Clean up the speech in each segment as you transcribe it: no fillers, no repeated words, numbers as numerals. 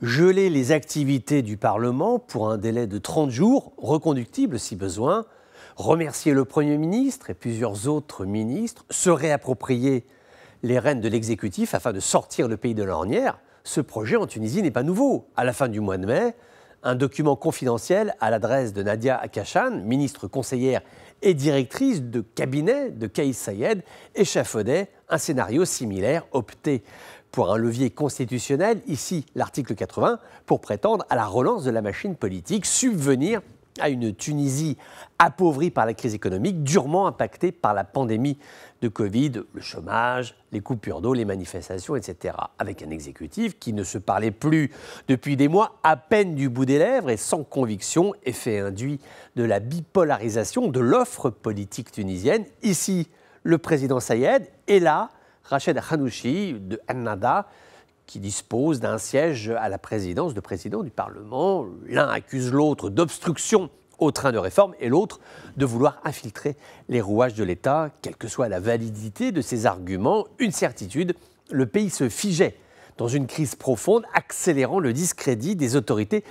Geler les activités du Parlement pour un délai de 30 jours, reconductible si besoin, remercier le Premier ministre et plusieurs autres ministres, se réapproprier les rênes de l'exécutif afin de sortir le pays de l'ornière, ce projet en Tunisie n'est pas nouveau. À la fin du mois de mai, un document confidentiel à l'adresse de Nadia Akachan, ministre conseillère et directrice de cabinet de Kais Saied, échafaudait un scénario similaire opté pour un levier constitutionnel, ici l'article 80, pour prétendre à la relance de la machine politique, subvenir à une Tunisie appauvrie par la crise économique, durement impactée par la pandémie de Covid, le chômage, les coupures d'eau, les manifestations, etc. Avec un exécutif qui ne se parlait plus depuis des mois, à peine du bout des lèvres et sans conviction, effet induit de la bipolarisation de l'offre politique tunisienne. Ici, le président Saied, et là, Rached Ghannouchi de Ennahda, qui dispose d'un siège à la présidence de président du Parlement. L'un accuse l'autre d'obstruction au train de réforme et l'autre de vouloir infiltrer les rouages de l'État. Quelle que soit la validité de ces arguments, une certitude, le pays se figeait dans une crise profonde, accélérant le discrédit des autorités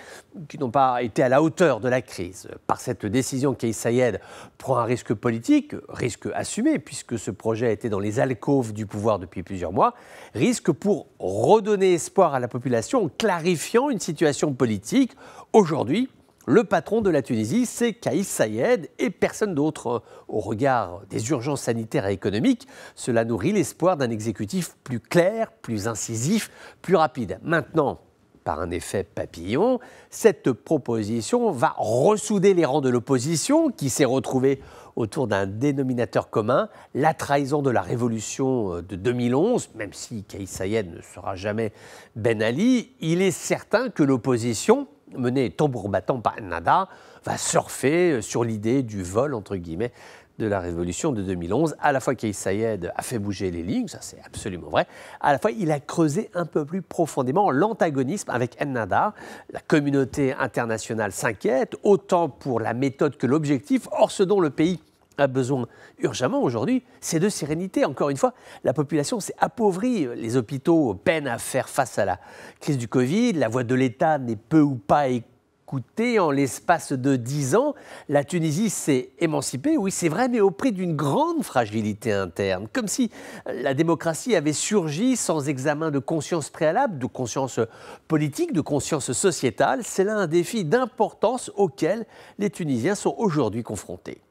qui n'ont pas été à la hauteur de la crise. Par cette décision, Kais Saied prend un risque politique, risque assumé, puisque ce projet était dans les alcôves du pouvoir depuis plusieurs mois, risque pour redonner espoir à la population en clarifiant une situation politique. Aujourd'hui, le patron de la Tunisie, c'est Kais Saied et personne d'autre. Au regard des urgences sanitaires et économiques, cela nourrit l'espoir d'un exécutif plus clair, plus incisif, plus rapide. Maintenant, par un effet papillon, cette proposition va ressouder les rangs de l'opposition qui s'est retrouvée autour d'un dénominateur commun, la trahison de la révolution de 2011. Même si Kais Saied ne sera jamais Ben Ali, il est certain que l'opposition, menée tambour battant par Ennahda, va surfer sur l'idée du vol, entre guillemets, de la révolution de 2011. À la fois, Kais Saied a fait bouger les lignes, ça c'est absolument vrai. À la fois, il a creusé un peu plus profondément l'antagonisme avec Ennahda. La communauté internationale s'inquiète, autant pour la méthode que l'objectif. Or, ce dont le pays a besoin urgemment aujourd'hui, c'est de sérénité. Encore une fois, la population s'est appauvrie. Les hôpitaux peinent à faire face à la crise du Covid. La voix de l'État n'est peu ou pas écoutée. En l'espace de 10 ans, la Tunisie s'est émancipée, oui c'est vrai, mais au prix d'une grande fragilité interne. Comme si la démocratie avait surgi sans examen de conscience préalable, de conscience politique, de conscience sociétale. C'est là un défi d'importance auquel les Tunisiens sont aujourd'hui confrontés.